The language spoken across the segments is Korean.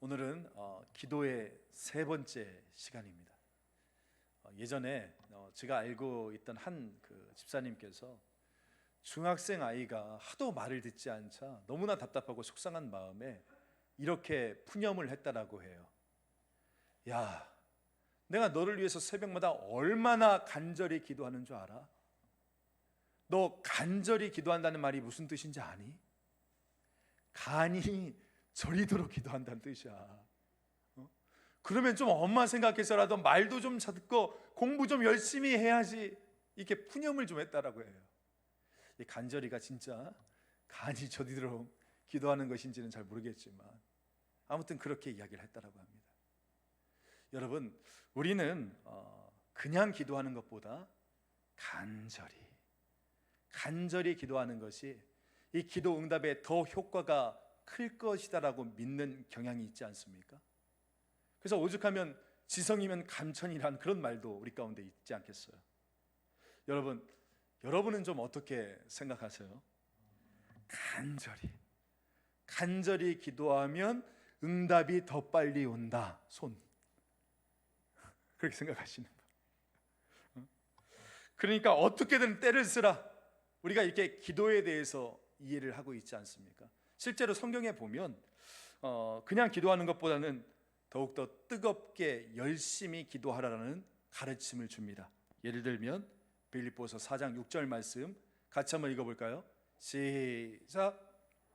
오늘은 기도의 세 번째 시간입니다. 예전에 제가 알고 있던 한 집사님께서 중학생 아이가 하도 말을 듣지 않자 너무나 답답하고 속상한 마음에 이렇게 푸념을 했다라고 해요. 야, 내가 너를 위해서 새벽마다 얼마나 간절히 기도하는 줄 알아? 너 간절히 기도한다는 말이 무슨 뜻인지 아니? 간이 저리도록 기도한다는 뜻이야. 그러면 좀 엄마 생각해서라도 말도 좀 듣고 공부 좀 열심히 해야지. 이렇게 푸념을 좀 했다라고 해요. 이 간절히가 진짜 간이 저리도록 기도하는 것인지는 잘 모르겠지만 아무튼 그렇게 이야기를 했다라고 합니다. 여러분, 우리는 그냥 기도하는 것보다 간절히 기도하는 것이 이 기도 응답에 더 효과가 클 것이다라고 믿는 경향이 있지 않습니까? 그래서 오죽하면 지성이면 감천이란 그런 말도 우리 가운데 있지 않겠어요? 여러분은 좀 어떻게 생각하세요? 간절히 기도하면 응답이 더 빨리 온다. 손. 그렇게 생각하시는 분. 그러니까 어떻게든 때를 쓰라. 우리가 이렇게 기도에 대해서 이해를 하고 있지 않습니까? 실제로 성경에 보면 그냥 기도하는 것보다는 더욱더 뜨겁게 열심히 기도하라는 가르침을 줍니다. 예를 들면 빌립보서 4장 6절 말씀 같이 한번 읽어볼까요? 시작.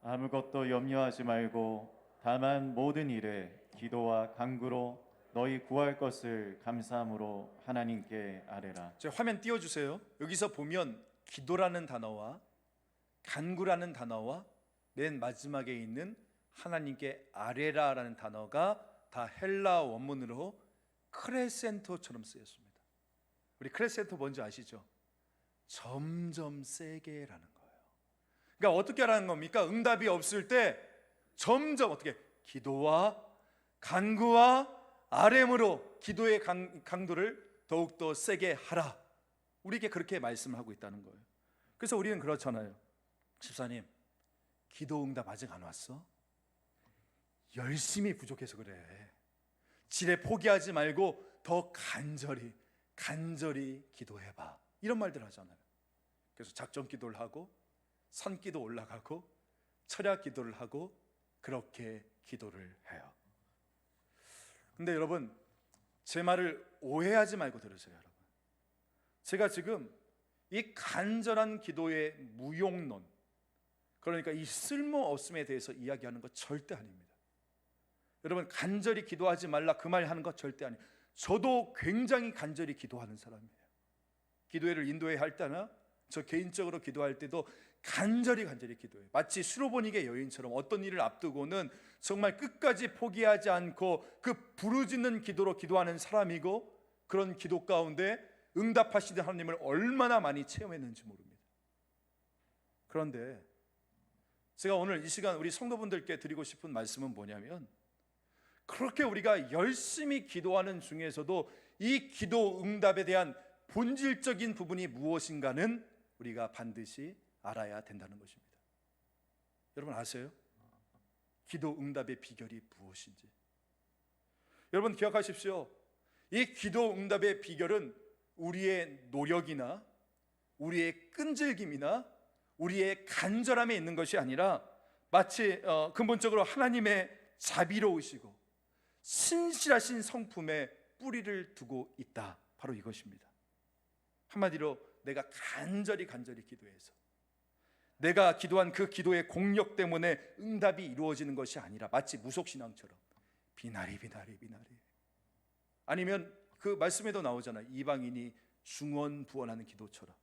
아무것도 염려하지 말고 다만 모든 일에 기도와 간구로 너희 구할 것을 감사함으로 하나님께 아뢰라. 저 화면 띄워주세요. 여기서 보면 기도라는 단어와 간구라는 단어와 맨 마지막에 있는 하나님께 아뢰라라는 단어가 다 헬라 원문으로 크레센토처럼 쓰였습니다. 우리 크레센토 뭔지 아시죠? 점점 세게라는 거예요. 그러니까 어떻게 하라는 겁니까? 응답이 없을 때 점점 어떻게 기도와 간구와 아뢰므로 기도의 강도를 더욱더 세게 하라. 우리에게 그렇게 말씀하고 있다는 거예요. 그래서 우리는 그렇잖아요. 집사님, 기도 응답 아직 안 왔어? 열심히 부족해서 그래. 지레 포기하지 말고 더 간절히 기도해봐. 이런 말들 하잖아요. 그래서 작전 기도를 하고 산기도 올라가고 철야 기도를 하고 그렇게 기도를 해요. 근데 여러분, 제 말을 오해하지 말고 들으세요. 여러분, 제가 지금 이 간절한 기도의 무용론, 그러니까 이 쓸모없음에 대해서 이야기하는 것 절대 아닙니다. 여러분, 간절히 기도하지 말라 그 말 하는 것 절대 아니에요. 저도 굉장히 간절히 기도하는 사람이에요. 기도회를 인도회 할 때나 저 개인적으로 기도할 때도 간절히 기도해요. 마치 수로보니게 여인처럼 어떤 일을 앞두고는 정말 끝까지 포기하지 않고 그 부르짖는 기도로 기도하는 사람이고, 그런 기도 가운데 응답하시는 하나님을 얼마나 많이 체험했는지 모릅니다. 그런데 제가 오늘 이 시간 우리 성도분들께 드리고 싶은 말씀은 뭐냐면, 그렇게 우리가 열심히 기도하는 중에서도 이 기도 응답에 대한 본질적인 부분이 무엇인가는 우리가 반드시 알아야 된다는 것입니다. 여러분 아세요? 기도 응답의 비결이 무엇인지. 여러분 기억하십시오. 이 기도 응답의 비결은 우리의 노력이나 우리의 끈질김이나 우리의 간절함에 있는 것이 아니라 마치 근본적으로 하나님의 자비로우시고 신실하신 성품에 뿌리를 두고 있다. 바로 이것입니다. 한마디로 내가 간절히 기도해서 내가 기도한 그 기도의 공력 때문에 응답이 이루어지는 것이 아니라 마치 무속신앙처럼 비나리 아니면 그 말씀에도 나오잖아요. 이방인이 중원부원하는 기도처럼.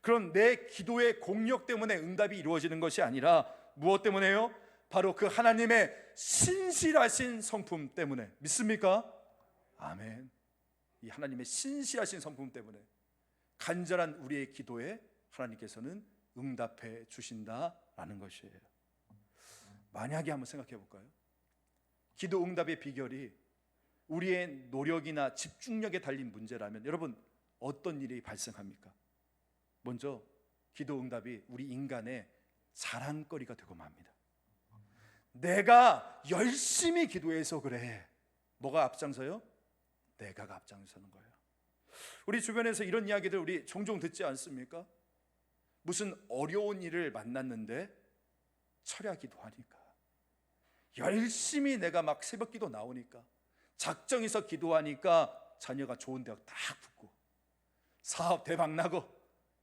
그런 내 기도의 공력 때문에 응답이 이루어지는 것이 아니라 무엇 때문에요? 바로 그 하나님의 신실하신 성품 때문에. 믿습니까? 아멘. 이 하나님의 신실하신 성품 때문에 간절한 우리의 기도에 하나님께서는 응답해 주신다라는 것이에요. 만약에 한번 생각해 볼까요? 기도 응답의 비결이 우리의 노력이나 집중력에 달린 문제라면 여러분 어떤 일이 발생합니까? 먼저 기도 응답이 우리 인간의 자랑거리가 되고 맙니다. 내가 열심히 기도해서 그래. 뭐가 앞장서요? 내가가 앞장서는 거예요. 우리 주변에서 이런 이야기들 우리 종종 듣지 않습니까? 무슨 어려운 일을 만났는데 철야기도 하니까, 열심히 내가 막 새벽기도 나오니까, 작정해서 기도하니까 자녀가 좋은 대학 다 붙고 사업 대박 나고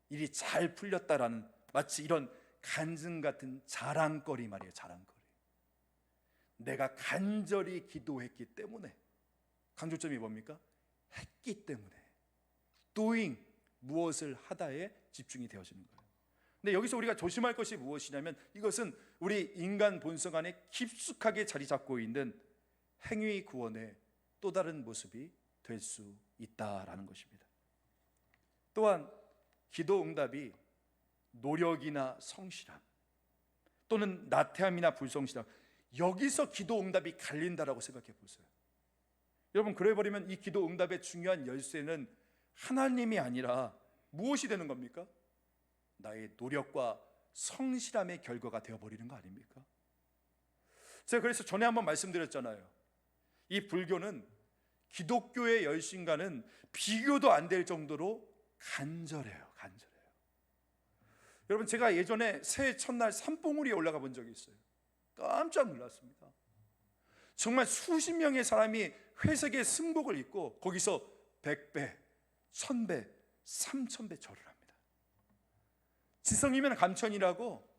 일이 잘 풀렸다라는 마치 이런 간증 같은 자랑거리 말이에요. 자랑거리. 내가 간절히 기도했기 때문에, 강조점이 뭡니까? 했기 때문에, doing, 무엇을 하다에 집중이 되어지는 거예요. 근데 여기서 우리가 조심할 것이 무엇이냐면, 이것은 우리 인간 본성 안에 깊숙하게 자리 잡고 있는 행위 구원의 또 다른 모습이 될 수 있다라는 것입니다. 또한 기도 응답이 노력이나 성실함 또는 나태함이나 불성실함, 여기서 기도 응답이 갈린다라고 생각해 보세요. 여러분, 그래 버리면 이 기도 응답의 중요한 열쇠는 하나님이 아니라 무엇이 되는 겁니까? 나의 노력과 성실함의 결과가 되어버리는 거 아닙니까? 제가 그래서 전에 한번 말씀드렸잖아요. 이 불교는 기독교의 열심과는 비교도 안 될 정도로 간절해요. 간절해요. 여러분, 제가 예전에 새해 첫날 산봉우리에 올라가 본 적이 있어요. 깜짝 놀랐습니다. 정말 수십 명의 사람이 회색의 승복을 입고 거기서 100배, 1000배, 3000배 절을 합니다. 지성이면 감천이라고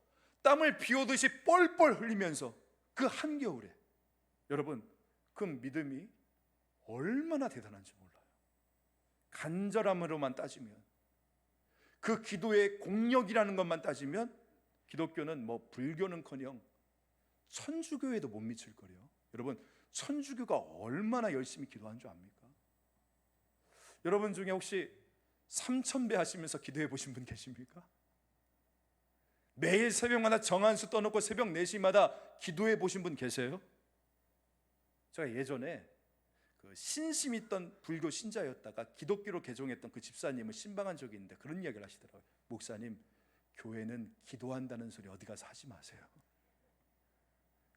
땀을 비 오듯이 뻘뻘 흘리면서 그 한겨울에, 여러분, 그 믿음이 얼마나 대단한지 몰라요. 간절함으로만 따지면, 그 기도의 공력이라는 것만 따지면 기독교는 불교는커녕 천주교에도 못 미칠 거래요. 여러분, 천주교가 얼마나 열심히 기도한 줄 압니까? 여러분 중에 혹시 3000배 하시면서 기도해 보신 분 계십니까? 매일 새벽마다 정한수 떠놓고 새벽 4시마다 기도해 보신 분 계세요? 제가 예전에 그 신심 있던 불교 신자였다가 기독교로 개종했던 그 집사님을 신방한 적이 있는데 그런 이야기를 하시더라고요. 목사님, 교회는 기도한다는 소리 어디 가서 하지 마세요.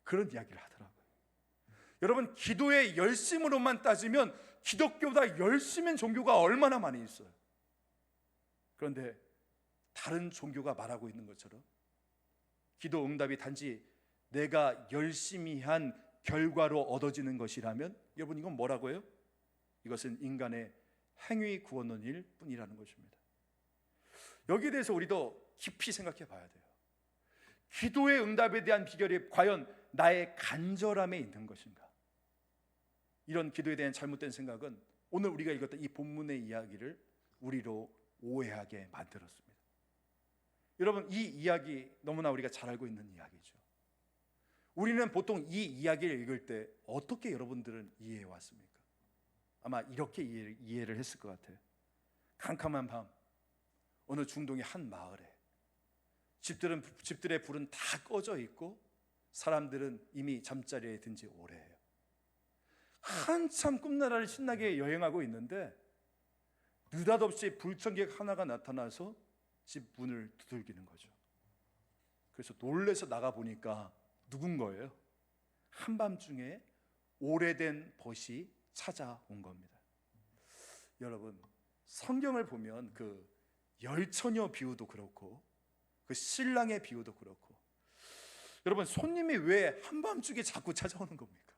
그런 이야기를 하더라고요. 여러분, 기도의 열심으로만 따지면 기독교보다 열심인 종교가 얼마나 많이 있어요. 그런데 다른 종교가 말하고 있는 것처럼 기도 응답이 단지 내가 열심히 한 결과로 얻어지는 것이라면, 여러분, 이건 뭐라고요? 이것은 인간의 행위 구원론일 뿐이라는 것입니다. 여기에 대해서 우리도 깊이 생각해 봐야 돼요. 기도의 응답에 대한 비결이 과연 나의 간절함에 있는 것인가? 이런 기도에 대한 잘못된 생각은 오늘 우리가 읽었던 이 본문의 이야기를 우리로 오해하게 만들었습니다. 여러분, 이 이야기 너무나 우리가 잘 알고 있는 이야기죠. 우리는 보통 이 이야기를 읽을 때 어떻게 여러분들은 이해해 왔습니까? 아마 이렇게 이해를 했을 것 같아요. 캄캄한 밤, 어느 중동의 한 마을에 집들의 불은 다 꺼져 있고 사람들은 이미 잠자리에 든 지 오래예요. 한참 꿈나라를 신나게 여행하고 있는데 느닷없이 불청객 하나가 나타나서 집 문을 두들기는 거죠. 그래서 놀래서 나가 보니까 누군 거예요? 한밤중에 오래된 벗이 찾아온 겁니다. 여러분, 성경을 보면 그 열처녀 비유도 그렇고 그 신랑의 비유도 그렇고, 여러분, 손님이 왜 한밤중에 자꾸 찾아오는 겁니까?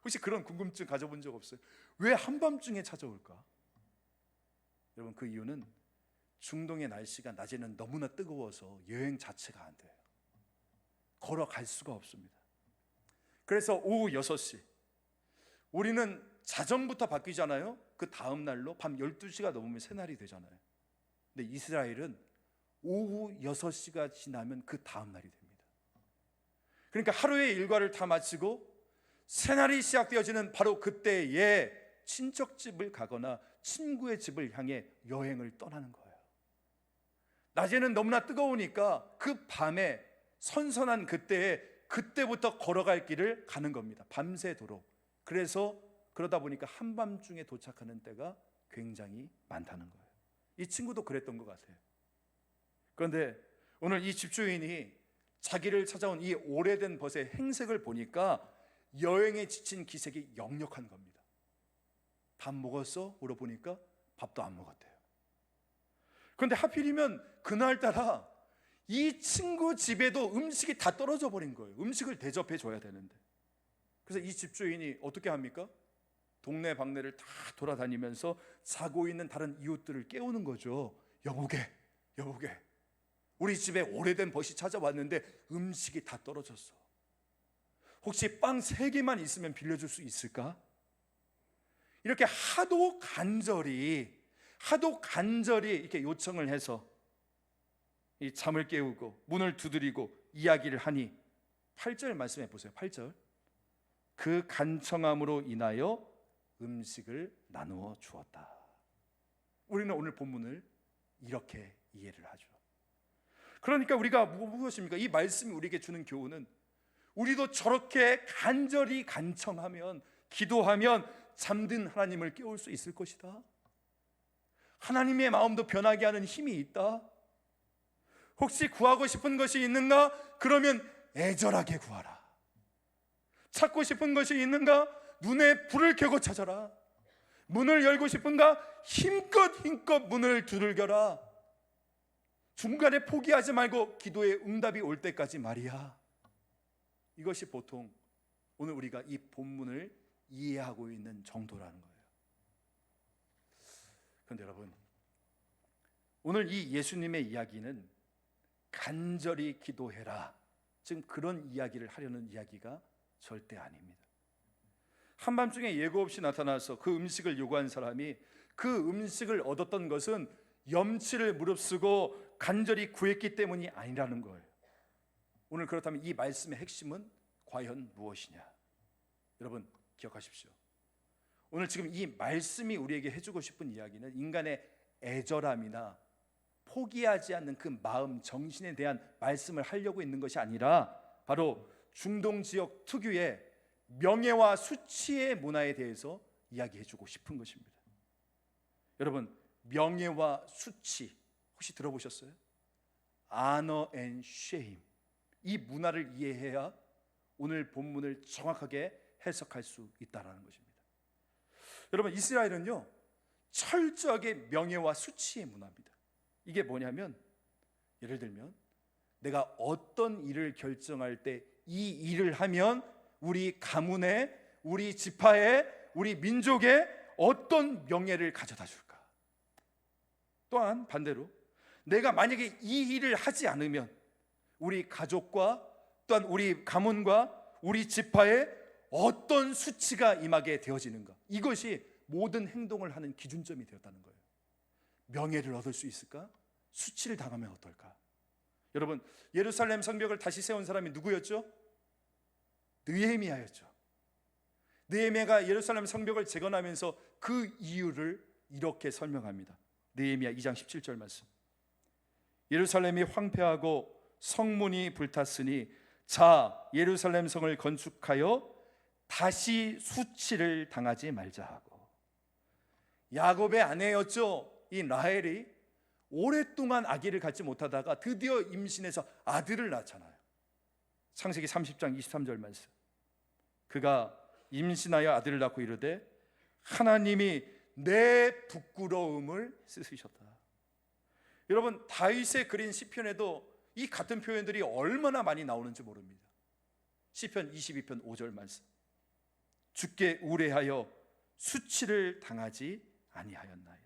혹시 그런 궁금증 가져본 적 없어요? 왜 한밤중에 찾아올까? 여러분, 그 이유는 중동의 날씨가 낮에는 너무나 뜨거워서 여행 자체가 안 돼요. 걸어갈 수가 없습니다. 그래서 오후 6시, 우리는 자정부터 바뀌잖아요. 그 다음 날로 밤 12시가 넘으면 새날이 되잖아요. 근데 이스라엘은 오후 6시가 지나면 그 다음 날이 됩니다. 그러니까 하루의 일과를 다 마치고 새날이 시작되어지는 바로 그때에 친척집을 가거나 친구의 집을 향해 여행을 떠나는 거예요. 낮에는 너무나 뜨거우니까 그 밤에 선선한 그때부터 걸어갈 길을 가는 겁니다. 밤새도록. 그래서 그러다 보니까 한밤중에 도착하는 때가 굉장히 많다는 거예요. 이 친구도 그랬던 것 같아요. 그런데 오늘 이 집주인이 자기를 찾아온 이 오래된 벗의 행색을 보니까 여행에 지친 기색이 역력한 겁니다. 밥 먹었어? 물어보니까 밥도 안 먹었대요. 그런데 하필이면 그날따라 이 친구 집에도 음식이 다 떨어져 버린 거예요. 음식을 대접해 줘야 되는데. 그래서 이 집주인이 어떻게 합니까? 동네 방네를 다 돌아다니면서 자고 있는 다른 이웃들을 깨우는 거죠. 여보게, 여보게, 우리 집에 오래된 벗이 찾아왔는데 음식이 다 떨어졌어. 혹시 빵 3개만 있으면 빌려줄 수 있을까? 이렇게 하도 간절히 이렇게 요청을 해서 이 잠을 깨우고 문을 두드리고 이야기를 하니 8절 말씀해 보세요. 8절. 그 간청함으로 인하여 음식을 나누어 주었다. 우리는 오늘 본문을 이렇게 이해를 하죠. 그러니까 우리가 무엇입니까? 이 말씀이 우리에게 주는 교훈은 우리도 저렇게 간절히 간청하면, 기도하면 잠든 하나님을 깨울 수 있을 것이다. 하나님의 마음도 변하게 하는 힘이 있다. 혹시 구하고 싶은 것이 있는가? 그러면 애절하게 구하라. 찾고 싶은 것이 있는가? 눈에 불을 켜고 찾아라. 문을 열고 싶은가? 힘껏 문을 두들겨라. 중간에 포기하지 말고 기도의 응답이 올 때까지 말이야. 이것이 보통 오늘 우리가 이 본문을 이해하고 있는 정도라는 거예요. 그런데 여러분, 오늘 이 예수님의 이야기는 간절히 기도해라, 지금 그런 이야기를 하려는 이야기가 절대 아닙니다. 한밤중에 예고 없이 나타나서 그 음식을 요구한 사람이 그 음식을 얻었던 것은 염치를 무릅쓰고 간절히 구했기 때문이 아니라는 거예요. 오늘 그렇다면 이 말씀의 핵심은 과연 무엇이냐? 여러분 기억하십시오. 오늘 지금 이 말씀이 우리에게 해주고 싶은 이야기는 인간의 애절함이나 포기하지 않는 그 마음, 정신에 대한 말씀을 하려고 있는 것이 아니라 바로 중동 지역 특유의 명예와 수치의 문화에 대해서 이야기해주고 싶은 것입니다. 여러분, 명예와 수치 혹시 들어보셨어요? Honor and shame, 이 문화를 이해해야 오늘 본문을 정확하게 해석할 수 있다는 것입니다. 여러분, 이스라엘은요 철저하게 명예와 수치의 문화입니다. 이게 뭐냐면, 예를 들면 내가 어떤 일을 결정할 때 이 일을 하면 우리 가문에, 우리 지파에, 우리 민족에 어떤 명예를 가져다 줄까? 또한 반대로 내가 만약에 이 일을 하지 않으면 우리 가족과 또한 우리 가문과 우리 지파에 어떤 수치가 임하게 되어지는가? 이것이 모든 행동을 하는 기준점이 되었다는 거예요. 명예를 얻을 수 있을까? 수치를 당하면 어떨까? 여러분, 예루살렘 성벽을 다시 세운 사람이 누구였죠? 느헤미야였죠. 느헤미야가 예루살렘 성벽을 재건하면서 그 이유를 이렇게 설명합니다. 느헤미야 2장 17절 말씀. 예루살렘이 황폐하고 성문이 불탔으니 자 예루살렘 성을 건축하여 다시 수치를 당하지 말자 하고. 야곱의 아내였죠. 이 라헬이 오랫동안 아기를 갖지 못하다가 드디어 임신해서 아들을 낳잖아요. 창세기 30장 23절 말씀. 그가 임신하여 아들을 낳고 이르되 하나님이 내 부끄러움을 쓰시셨다. 여러분, 다윗의 그린 시편에도 이 같은 표현들이 얼마나 많이 나오는지 모릅니다. 시편 22편 5절 말씀. 주께 우레하여 수치를 당하지 아니하였나이다.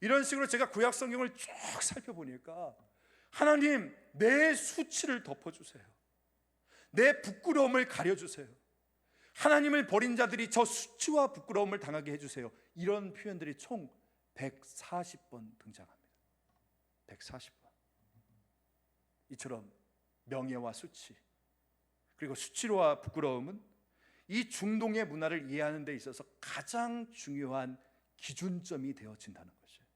이런 식으로 제가 구약 성경을 쭉 살펴보니까 하나님, 내 수치를 덮어주세요. 내 부끄러움을 가려주세요. 하나님을 버린 자들이 저 수치와 부끄러움을 당하게 해주세요. 이런 표현들이 총 140번 등장합니다. 140번. 이처럼 명예와 수치, 그리고 수치와 부끄러움은 이 중동의 문화를 이해하는 데 있어서 가장 중요한 기준점이 되어진다는 것이에요.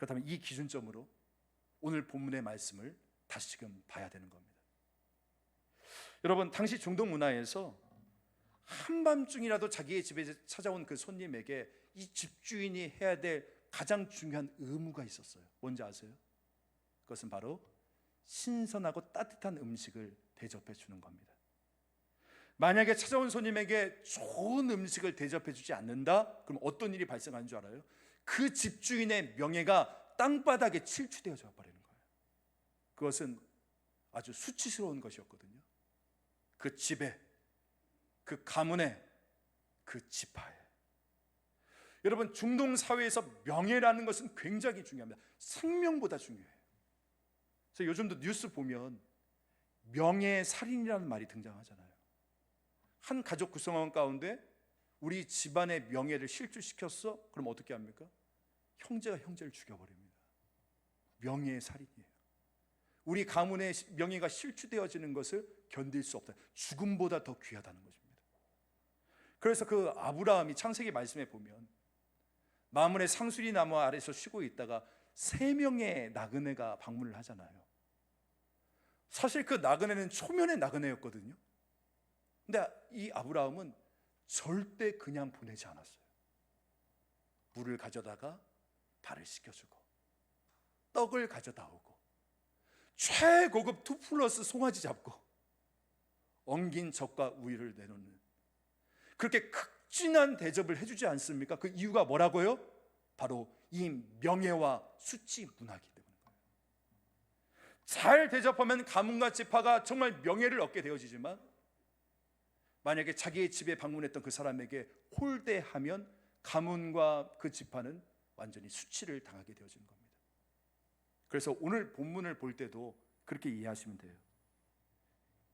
그렇다면 이 기준점으로 오늘 본문의 말씀을 다시금 봐야 되는 겁니다. 여러분, 당시 중동 문화에서 한밤중이라도 자기의 집에 찾아온 그 손님에게 이 집주인이 해야 될 가장 중요한 의무가 있었어요. 뭔지 아세요? 그것은 바로 신선하고 따뜻한 음식을 대접해 주는 겁니다. 만약에 찾아온 손님에게 좋은 음식을 대접해 주지 않는다? 그럼 어떤 일이 발생하는 줄 알아요? 그 집주인의 명예가 땅바닥에 칠추되어져 버리는 거예요. 그것은 아주 수치스러운 것이었거든요. 그 집에, 그 가문에, 그 지파에. 여러분, 중동 사회에서 명예라는 것은 굉장히 중요합니다. 생명보다 중요해요. 그래서 요즘도 뉴스 보면 명예살인이라는 말이 등장하잖아요. 한 가족 구성원 가운데 우리 집안의 명예를 실추시켰어? 그럼 어떻게 합니까? 형제가 형제를 죽여버립니다. 명예의 살인이에요. 우리 가문의 명예가 실추되어지는 것을 견딜 수 없다. 죽음보다 더 귀하다는 것입니다. 그래서 그 아브라함이 창세기 말씀에 보면 마므의 상수리 나무 아래서 쉬고 있다가 3명의 나그네가 방문을 하잖아요. 사실 그 나그네는 초면의 나그네였거든요. 근데 이 아브라함은 절대 그냥 보내지 않았어요. 물을 가져다가 발을 씻겨주고, 떡을 가져다 오고, 최고급 2+ 송아지 잡고, 엉긴 젖과 우유를 내놓는, 그렇게 극진한 대접을 해주지 않습니까? 그 이유가 뭐라고요? 바로 이 명예와 수치 문화이기 때문인 거예요. 잘 대접하면 가문과 지파가 정말 명예를 얻게 되어지지만, 만약에 자기의 집에 방문했던 그 사람에게 홀대하면 가문과 그 지파는 완전히 수치를 당하게 되어지는 겁니다. 그래서 오늘 본문을 볼 때도 그렇게 이해하시면 돼요.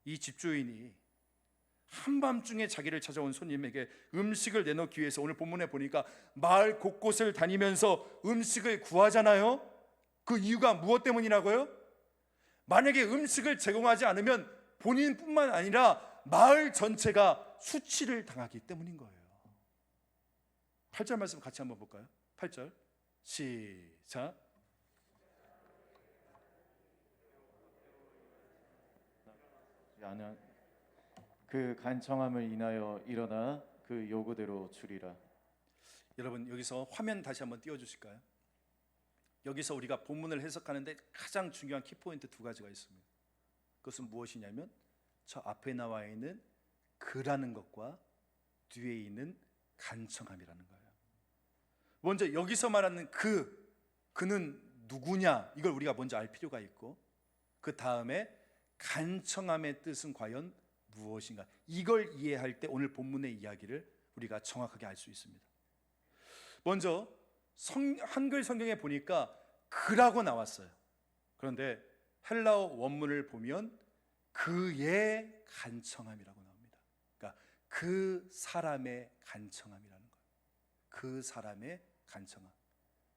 이 집주인이 한밤중에 자기를 찾아온 손님에게 음식을 내놓기 위해서 오늘 본문에 보니까 마을 곳곳을 다니면서 음식을 구하잖아요. 그 이유가 무엇 때문이라고요? 만약에 음식을 제공하지 않으면 본인뿐만 아니라 마을 전체가 수치를 당하기 때문인 거예요. 8절 말씀 같이 한번 볼까요? 8절 시작. 그 간청함을 인하여 일어나 그 요구대로 주리라. 여러분, 여기서 화면 다시 한번 띄워주실까요? 여기서 우리가 본문을 해석하는데 가장 중요한 키포인트 2가지가 있습니다. 그것은 무엇이냐면 저 앞에 나와 있는 그라는 것과 뒤에 있는 간청함이라는 거예요. 먼저 여기서 말하는 그는 누구냐, 이걸 우리가 먼저 알 필요가 있고, 그 다음에 간청함의 뜻은 과연 무엇인가, 이걸 이해할 때 오늘 본문의 이야기를 우리가 정확하게 알 수 있습니다. 먼저 한글 성경에 보니까 그라고 나왔어요. 그런데 헬라어 원문을 보면 그의 간청함이라고 나옵니다. 그러니까 그 사람의 간청함이라는 거예요. 그 사람의 간청함.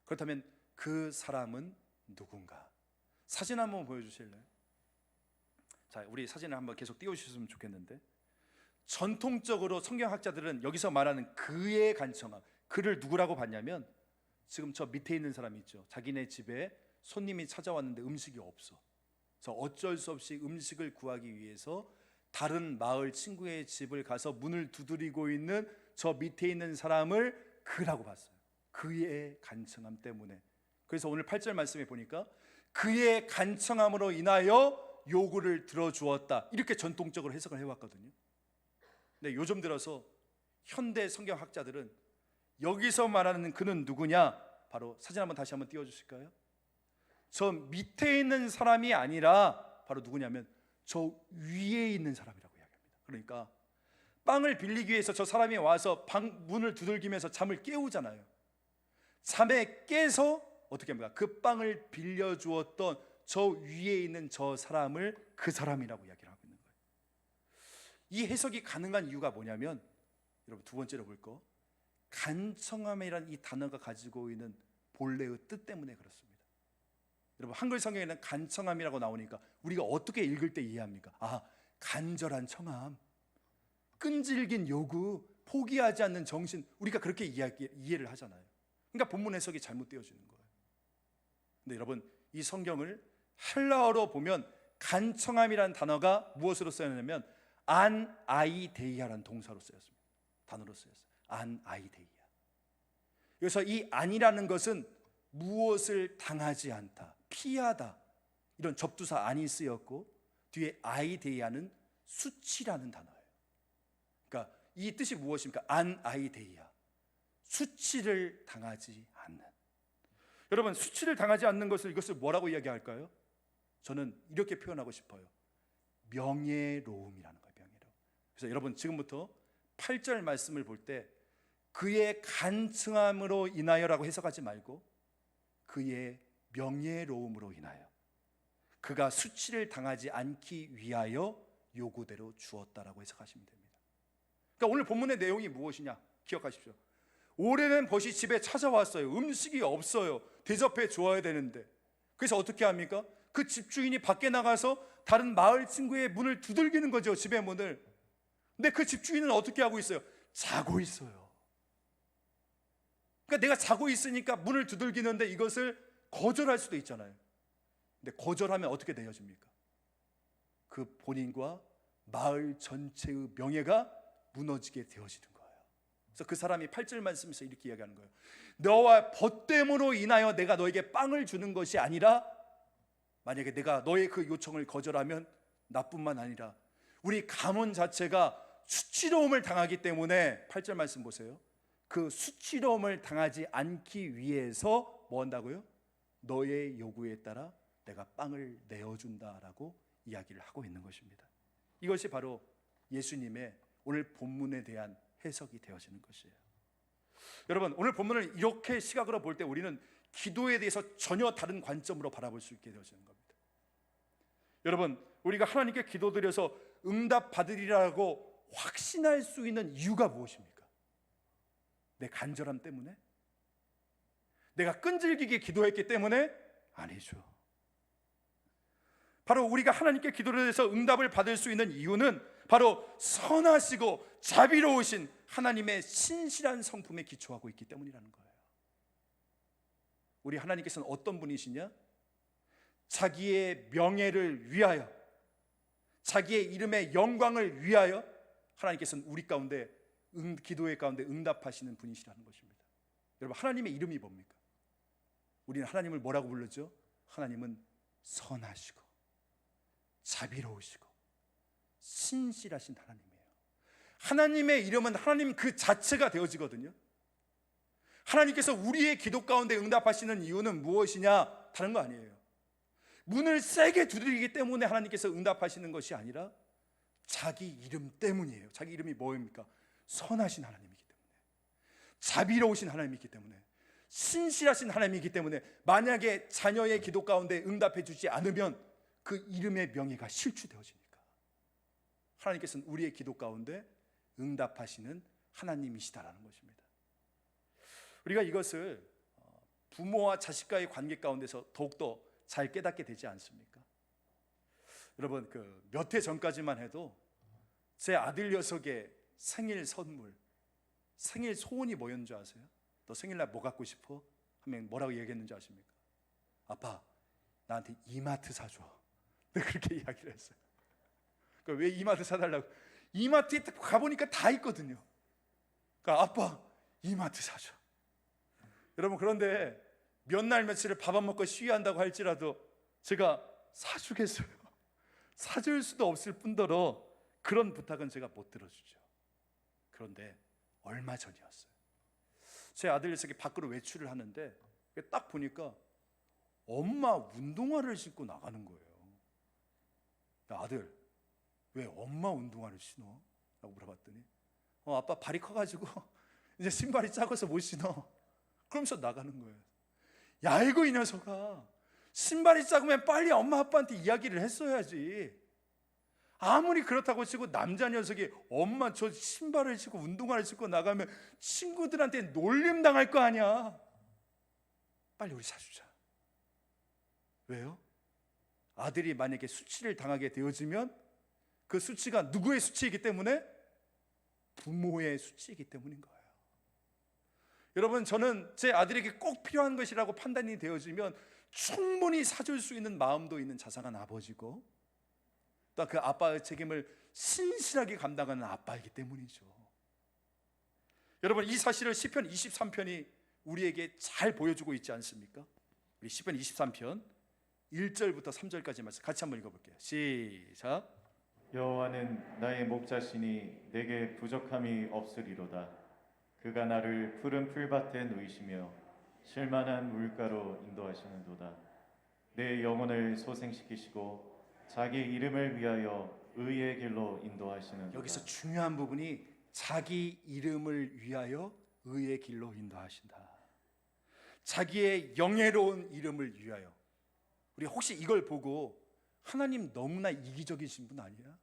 그렇다면 그 사람은 누군가? 사진 한번 보여주실래요? 자, 우리 사진을 한번 계속 띄워주셨으면 좋겠는데, 전통적으로 성경학자들은 여기서 말하는 그의 간청함, 그를 누구라고 봤냐면 지금 저 밑에 있는 사람이 있죠. 자기네 집에 손님이 찾아왔는데 음식이 없어. 그래서 어쩔 수 없이 음식을 구하기 위해서 다른 마을 친구의 집을 가서 문을 두드리고 있는 저 밑에 있는 사람을 그라고 봤어요. 그의 간청함 때문에. 그래서 오늘 8절 말씀에 보니까 그의 간청함으로 인하여 요구를 들어주었다, 이렇게 전통적으로 해석을 해왔거든요. 근데 요즘 들어서 현대 성경학자들은 여기서 말하는 그는 누구냐, 바로 사진 한번 다시 한번 띄워주실까요? 저 밑에 있는 사람이 아니라 바로 누구냐면 저 위에 있는 사람이라고 이야기합니다. 그러니까 빵을 빌리기 위해서 저 사람이 와서 방 문을 두들기면서 잠을 깨우잖아요. 잠에 깨서 어떻게 합니까? 그 빵을 빌려주었던 저 위에 있는 저 사람을 그 사람이라고 이야기를 하고 있는 거예요. 이 해석이 가능한 이유가 뭐냐면, 여러분, 2번째로 볼 거, 간청함이란 이 단어가 가지고 있는 본래의 뜻 때문에 그렇습니다. 여러분, 한글 성경에는 간청함이라고 나오니까 우리가 어떻게 읽을 때 이해합니까? 아, 간절한 청함, 끈질긴 요구, 포기하지 않는 정신, 우리가 그렇게 이해를 하잖아요. 그러니까 본문 해석이 잘못되어지는 거예요. 근데 여러분, 이 성경을 헬라어로 보면 간청함이라는 단어가 무엇으로 쓰였냐면 안아이데이아라는 동사로 쓰였습니다. 단어로 쓰였어요. 안아이데이아. 그래서 이 안이라는 것은 무엇을 당하지 않다, 피하다, 이런 접두사 안이 쓰였고 뒤에 아이데이아는 수치라는 단어예요. 그러니까 이 뜻이 무엇입니까? 안 아이데이아, 수치를 당하지 않는. 여러분, 수치를 당하지 않는 것을 이것을 뭐라고 이야기할까요? 저는 이렇게 표현하고 싶어요. 명예로움이라는 거예요. 명예로움. 그래서 여러분 지금부터 8절 말씀을 볼 때 그의 간증함으로 인하여라고 해석하지 말고 그의 명예로움으로 인하여, 그가 수치를 당하지 않기 위하여 요구대로 주었다라고 해석하시면 됩니다. 그러니까 오늘 본문의 내용이 무엇이냐 기억하십시오. 오래된 벗이 집에 찾아왔어요. 음식이 없어요. 대접해 주어야 되는데, 그래서 어떻게 합니까? 그 집주인이 밖에 나가서 다른 마을 친구의 문을 두들기는 거죠. 집의 문을. 근데 그 집주인은 어떻게 하고 있어요? 자고 있어요. 그러니까 내가 자고 있으니까 문을 두들기는데 이것을 거절할 수도 있잖아요. 근데 거절하면 어떻게 되어집니까? 그 본인과 마을 전체의 명예가 무너지게 되어지는 거예요. 그래서 그 사람이 8절 말씀에서 이렇게 이야기하는 거예요. 너와 벗됨으로 인하여 내가 너에게 빵을 주는 것이 아니라, 만약에 내가 너의 그 요청을 거절하면 나뿐만 아니라 우리 가문 자체가 수치로움을 당하기 때문에 8절 말씀 보세요. 그 수치로움을 당하지 않기 위해서 뭐 한다고요? 너의 요구에 따라 내가 빵을 내어준다라고 이야기를 하고 있는 것입니다. 이것이 바로 예수님의 오늘 본문에 대한 해석이 되어지는 것이에요. 여러분, 오늘 본문을 이렇게 시각으로 볼 때 우리는 기도에 대해서 전혀 다른 관점으로 바라볼 수 있게 되어지는 겁니다. 여러분, 우리가 하나님께 기도드려서 응답 받으리라고 확신할 수 있는 이유가 무엇입니까? 내 간절함 때문에? 내가 끈질기게 기도했기 때문에? 아니죠. 바로 우리가 하나님께 기도를 해서 응답을 받을 수 있는 이유는 바로 선하시고 자비로우신 하나님의 신실한 성품에 기초하고 있기 때문이라는 거예요. 우리 하나님께서는 어떤 분이시냐? 자기의 명예를 위하여, 자기의 이름의 영광을 위하여 하나님께서는 우리 가운데 기도의 가운데 응답하시는 분이시라는 것입니다. 여러분, 하나님의 이름이 뭡니까? 우리는 하나님을 뭐라고 불렀죠? 하나님은 선하시고 자비로우시고 신실하신 하나님이에요. 하나님의 이름은 하나님 그 자체가 되어지거든요. 하나님께서 우리의 기도 가운데 응답하시는 이유는 무엇이냐? 다른 거 아니에요. 문을 세게 두드리기 때문에 하나님께서 응답하시는 것이 아니라 자기 이름 때문이에요. 자기 이름이 뭐입니까? 선하신 하나님이기 때문에, 자비로우신 하나님이기 때문에, 신실하신 하나님이기 때문에 만약에 자녀의 기도 가운데 응답해 주지 않으면 그 이름의 명예가 실추되어지니까 하나님께서는 우리의 기도 가운데 응답하시는 하나님이시다라는 것입니다. 우리가 이것을 부모와 자식과의 관계 가운데서 더욱더 잘 깨닫게 되지 않습니까? 여러분, 몇 해 전까지만 해도 제 아들 녀석의 생일 선물, 생일 소원이 뭐였는 줄 아세요? 너 생일날 뭐 갖고 싶어? 하면 뭐라고 얘기했는지 아십니까? 아빠, 나한테 이마트 사줘. 내가 그렇게 이야기를 했어요. 그러니까 왜 이마트 사달라고? 이마트에 가보니까 다 있거든요. 그러니까 아빠, 이마트 사줘. 여러분, 그런데 몇 날 며칠을 밥 안 먹고 쉬한다고 할지라도 제가 사주겠어요? 사줄 수도 없을 뿐더러 그런 부탁은 제가 못 들어주죠. 그런데 얼마 전이었어요. 제 아들 녀석이 밖으로 외출을 하는데 딱 보니까 엄마 운동화를 신고 나가는 거예요. 야, 아들, 왜 엄마 운동화를 신어? 라고 물어봤더니 아빠 발이 커가지고 이제 신발이 작아서 못 신어. 그러면서 나가는 거예요. 야, 이거 이 녀석아, 신발이 작으면 빨리 엄마 아빠한테 이야기를 했어야지. 아무리 그렇다고 치고 남자 녀석이 엄마 저 신발을 신고 운동화를 신고 나가면 친구들한테 놀림 당할 거 아니야. 빨리 우리 사주자. 왜요? 아들이 만약에 수치를 당하게 되어지면 그 수치가 누구의 수치이기 때문에? 부모의 수치이기 때문인 거예요. 여러분, 저는 제 아들에게 꼭 필요한 것이라고 판단이 되어지면 충분히 사줄 수 있는 마음도 있는 자상한 아버지고, 또 그 아빠의 책임을 신실하게 감당하는 아빠이기 때문이죠. 여러분, 이 사실을 시편 23편이 우리에게 잘 보여주고 있지 않습니까? 우리 시편 23편 1절부터 3절까지 말씀 같이 한번 읽어볼게요. 시작. 여호와는 나의 목자시니 내게 부족함이 없으리로다. 그가 나를 푸른 풀밭에 누이시며 쉴만한 물가로 인도하시는도다. 내 영혼을 소생시키시고 자기 이름을 위하여 의의 길로 인도하시는도다. 여기서 중요한 부분이 자기 이름을 위하여 의의 길로 인도하신다. 자기의 영예로운 이름을 위하여. 우리 혹시 이걸 보고 하나님 너무나 이기적이신 분 아니야?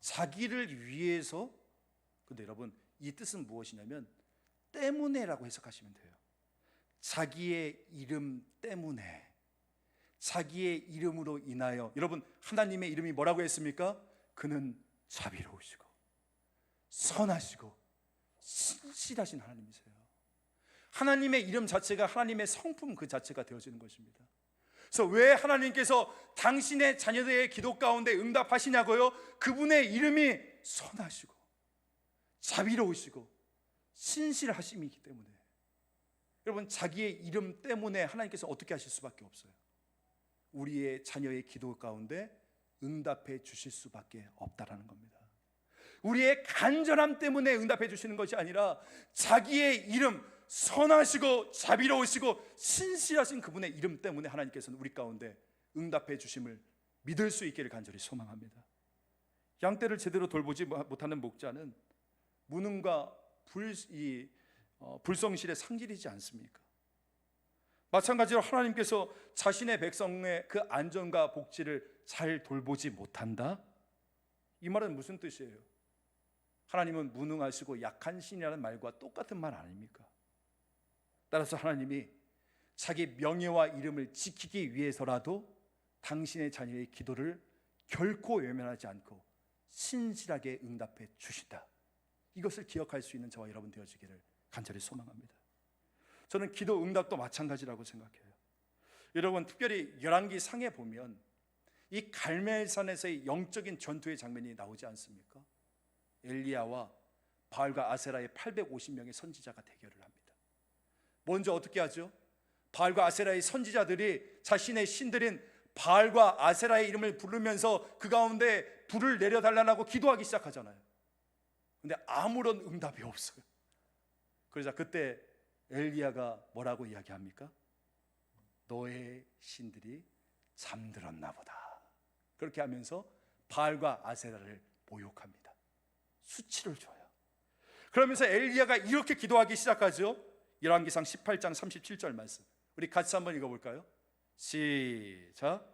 자기를 위해서. 근데 여러분, 이 뜻은 무엇이냐면 때문에라고 해석하시면 돼요. 자기의 이름 때문에, 자기의 이름으로 인하여. 여러분, 하나님의 이름이 뭐라고 했습니까? 그는 자비로우시고 선하시고 신실하신 하나님이세요. 하나님의 이름 자체가 하나님의 성품 그 자체가 되어지는 것입니다. 그래서 왜 하나님께서 당신의 자녀들의 기도 가운데 응답하시냐고요? 그분의 이름이 선하시고 자비로우시고 신실하심이기 때문에. 여러분, 자기의 이름 때문에 하나님께서 어떻게 하실 수밖에 없어요. 우리의 자녀의 기도 가운데 응답해 주실 수밖에 없다라는 겁니다. 우리의 간절함 때문에 응답해 주시는 것이 아니라 자기의 이름, 선하시고 자비로우시고 신실하신 그분의 이름 때문에 하나님께서는 우리 가운데 응답해 주심을 믿을 수 있기를 간절히 소망합니다. 양떼를 제대로 돌보지 못하는 목자는 무능과 불성실의 상질이지 않습니까? 마찬가지로 하나님께서 자신의 백성의 그 안전과 복지를 잘 돌보지 못한다? 이 말은 무슨 뜻이에요? 하나님은 무능하시고 약한 신이라는 말과 똑같은 말 아닙니까? 따라서 하나님이 자기 명예와 이름을 지키기 위해서라도 당신의 자녀의 기도를 결코 외면하지 않고 신실하게 응답해 주신다. 이것을 기억할 수 있는 저와 여러분 되어지기를 간절히 소망합니다. 저는 기도 응답도 마찬가지라고 생각해요. 여러분, 특별히 열왕기 상에 보면 이 갈멜산에서의 영적인 전투의 장면이 나오지 않습니까? 엘리야와 바알과 아세라의 850명의 선지자가 대결을 합니다. 먼저 어떻게 하죠? 바알과 아세라의 선지자들이 자신의 신들인 바알과 아세라의 이름을 부르면서 그 가운데 불을 내려달라고 기도하기 시작하잖아요. 근데 아무런 응답이 없어요. 그러자 그때 엘리야가 뭐라고 이야기합니까? 너의 신들이 잠들었나 보다. 그렇게 하면서 바알과 아세라를 모욕합니다. 수치를 줘요. 그러면서 엘리야가 이렇게 기도하기 시작하죠. 열왕기상 18장 37절 말씀, 우리 같이 한번 읽어볼까요? 시작.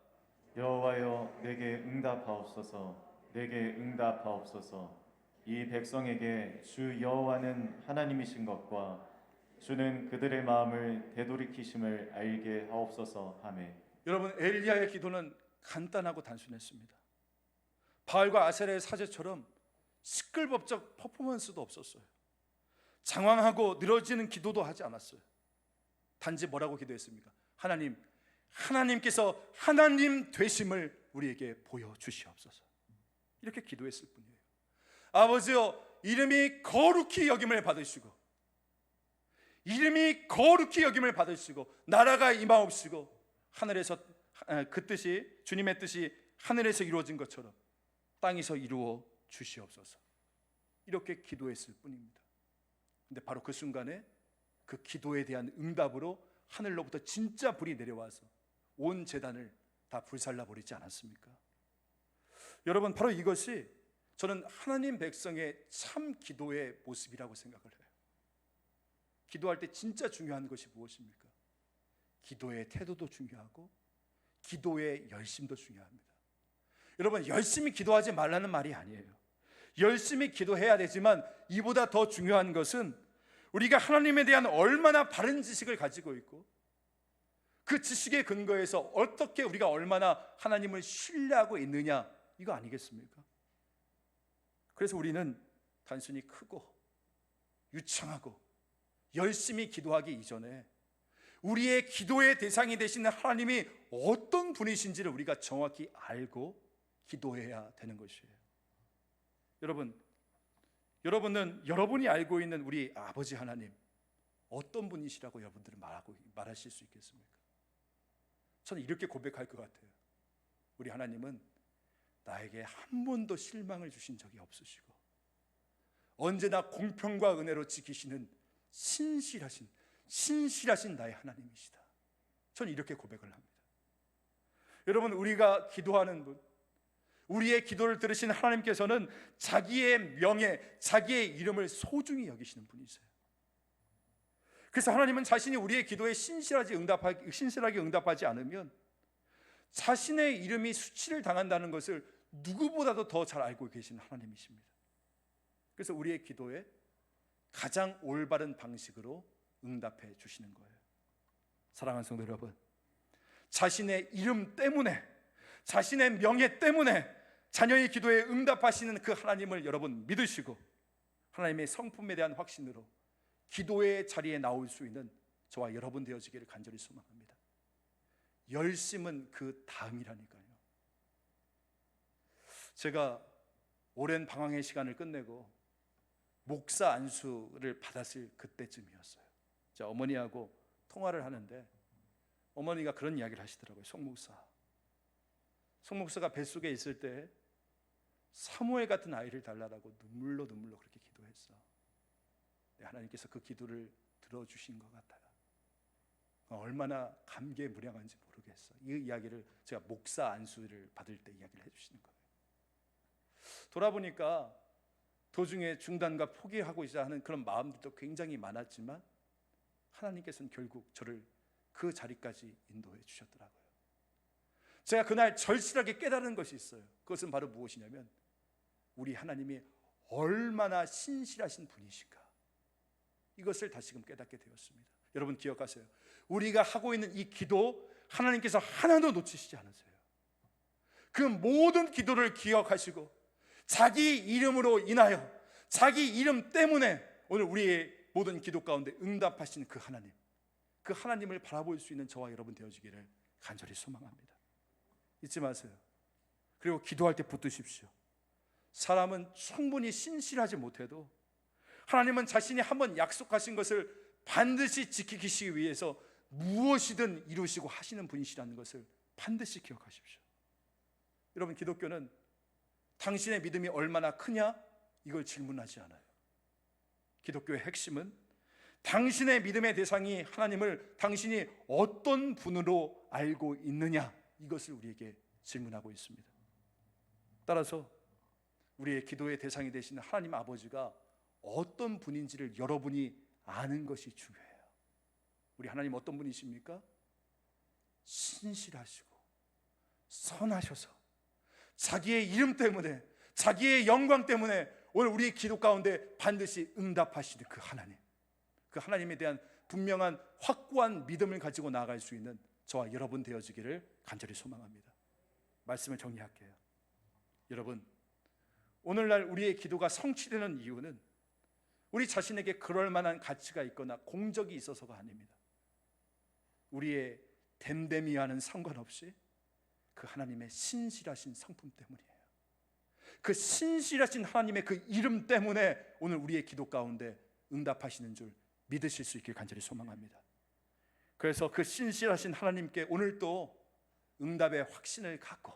여호와여 내게 응답하옵소서. 내게 응답하옵소서. 이 백성에게 주 여호와는 하나님이신 것과 주는 그들의 마음을 되돌이키심을 알게 하옵소서 하매. 여러분, 엘리야의 기도는 간단하고 단순했습니다. 바알과 아세라의 사제처럼 시끌벅적 퍼포먼스도 없었어요. 장황하고 늘어지는 기도도 하지 않았어요. 단지 뭐라고 기도했습니까? 하나님, 하나님께서 하나님 되심을 우리에게 보여주시옵소서. 이렇게 기도했을 뿐이에요. 아버지여, 이름이 거룩히 여김을 받으시고, 이름이 거룩히 여김을 받으시고, 나라가 임하옵시고, 하늘에서 그 뜻이, 주님의 뜻이 하늘에서 이루어진 것처럼 땅에서 이루어 주시옵소서. 이렇게 기도했을 뿐입니다. 근데 바로 그 순간에 그 기도에 대한 응답으로 하늘로부터 진짜 불이 내려와서 온 제단을 다 불살라 버리지 않았습니까? 여러분, 바로 이것이 저는 하나님 백성의 참 기도의 모습이라고 생각을 해요. 기도할 때 진짜 중요한 것이 무엇입니까? 기도의 태도도 중요하고 기도의 열심도 중요합니다. 여러분, 열심히 기도하지 말라는 말이 아니에요. 열심히 기도해야 되지만 이보다 더 중요한 것은 우리가 하나님에 대한 얼마나 바른 지식을 가지고 있고 그 지식의 근거에서 어떻게 우리가 얼마나 하나님을 신뢰하고 있느냐, 이거 아니겠습니까? 그래서 우리는 단순히 크고 유창하고 열심히 기도하기 이전에 우리의 기도의 대상이 되시는 하나님이 어떤 분이신지를 우리가 정확히 알고 기도해야 되는 것이에요. 여러분은 여러분이 알고 있는 우리 아버지 하나님 어떤 분이시라고 여러분들은 말하실 수 있겠습니까? 저는 이렇게 고백할 것 같아요. 우리 하나님은 나에게 한 번도 실망을 주신 적이 없으시고 언제나 공평과 은혜로 지키시는 신실하신 나의 하나님이시다. 저는 이렇게 고백을 합니다. 여러분, 우리가 기도하는 분, 우리의 기도를 들으신 하나님께서는 자기의 명예, 자기의 이름을 소중히 여기시는 분이세요. 그래서 하나님은 자신이 우리의 기도에 신실하게 응답하지 않으면 자신의 이름이 수치를 당한다는 것을 누구보다도 더 잘 알고 계신 하나님이십니다. 그래서 우리의 기도에 가장 올바른 방식으로 응답해 주시는 거예요. 사랑하는 성도 여러분, 자신의 이름 때문에, 자신의 명예 때문에 자녀의 기도에 응답하시는 그 하나님을 여러분 믿으시고 하나님의 성품에 대한 확신으로 기도의 자리에 나올 수 있는 저와 여러분 되어지기를 간절히 소망합니다. 열심은 그 다음이라니까요. 제가 오랜 방황의 시간을 끝내고 목사 안수를 받았을 그때쯤이었어요. 자, 어머니하고 통화를 하는데 어머니가 그런 이야기를 하시더라고요. 송 목사가 뱃속에 있을 때 사무엘 같은 아이를 달라라고 눈물로 그렇게 기도했어. 하나님께서 그 기도를 들어주신 것 같아요. 얼마나 감개무량한지 모르겠어. 이 이야기를 제가 목사 안수를 받을 때 이야기를 해주시는 거예요. 돌아보니까 도중에 중단과 포기하고자 하는 그런 마음들도 굉장히 많았지만 하나님께서는 결국 저를 그 자리까지 인도해 주셨더라고요. 제가 그날 절실하게 깨달은 것이 있어요. 그것은 바로 무엇이냐면 우리 하나님이 얼마나 신실하신 분이신가, 이것을 다시금 깨닫게 되었습니다. 여러분 기억하세요. 우리가 하고 있는 이 기도 하나님께서 하나도 놓치시지 않으세요. 그 모든 기도를 기억하시고 자기 이름으로 인하여, 자기 이름 때문에 오늘 우리의 모든 기도 가운데 응답하신 그 하나님, 그 하나님을 바라볼 수 있는 저와 여러분 되어지기를 간절히 소망합니다. 잊지 마세요. 그리고 기도할 때 붙드십시오. 사람은 충분히 신실하지 못해도 하나님은 자신이 한번 약속하신 것을 반드시 지키시기 위해서 무엇이든 이루시고 하시는 분이시라는 것을 반드시 기억하십시오. 여러분, 기독교는 당신의 믿음이 얼마나 크냐, 이걸 질문하지 않아요. 기독교의 핵심은 당신의 믿음의 대상이 하나님을 당신이 어떤 분으로 알고 있느냐, 이것을 우리에게 질문하고 있습니다. 따라서 우리의 기도의 대상이 되시는 하나님 아버지가 어떤 분인지를 여러분이 아는 것이 중요해요. 우리 하나님 어떤 분이십니까? 신실하시고 선하셔서 자기의 이름 때문에, 자기의 영광 때문에 오늘 우리의 기도 가운데 반드시 응답하시는 그 하나님, 그 하나님에 대한 분명한 확고한 믿음을 가지고 나아갈 수 있는 저와 여러분 되어지기를 간절히 소망합니다. 말씀을 정리할게요. 여러분, 오늘날 우리의 기도가 성취되는 이유는 우리 자신에게 그럴 만한 가치가 있거나 공적이 있어서가 아닙니다. 우리의 됨됨이와는 상관없이 그 하나님의 신실하신 성품 때문이에요. 그 신실하신 하나님의 그 이름 때문에 오늘 우리의 기도 가운데 응답하시는 줄 믿으실 수 있길 간절히 소망합니다. 그래서 그 신실하신 하나님께 오늘도 응답의 확신을 갖고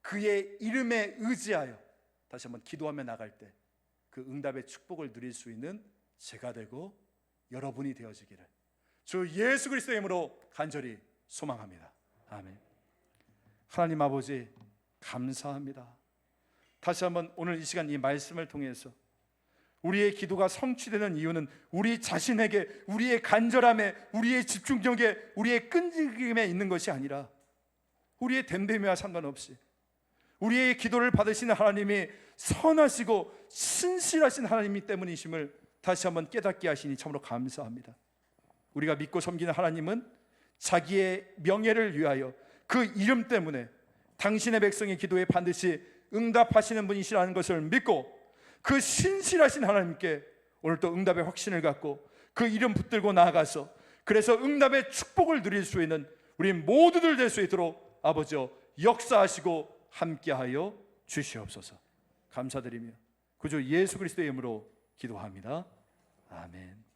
그의 이름에 의지하여 다시 한번 기도하며 나갈 때 그 응답의 축복을 누릴 수 있는 제가 되고 여러분이 되어지기를 주 예수 그리스도의 이름으로 간절히 소망합니다. 아멘. 하나님 아버지 감사합니다. 다시 한번 오늘 이 시간 이 말씀을 통해서 우리의 기도가 성취되는 이유는 우리 자신에게, 우리의 간절함에, 우리의 집중력에, 우리의 끈질김에 있는 것이 아니라 우리의 됨됨이와 상관없이 우리의 기도를 받으시는 하나님이 선하시고 신실하신 하나님이 때문이심을 다시 한번 깨닫게 하시니 참으로 감사합니다. 우리가 믿고 섬기는 하나님은 자기의 명예를 위하여 그 이름 때문에 당신의 백성의 기도에 반드시 응답하시는 분이시라는 것을 믿고 그 신실하신 하나님께 오늘 또 응답의 확신을 갖고 그 이름 붙들고 나아가서 그래서 응답의 축복을 누릴 수 있는 우리 모두들 될 수 있도록 아버지여 역사하시고 함께하여 주시옵소서. 감사드리며 구주 예수 그리스도의 이름으로 기도합니다. 아멘.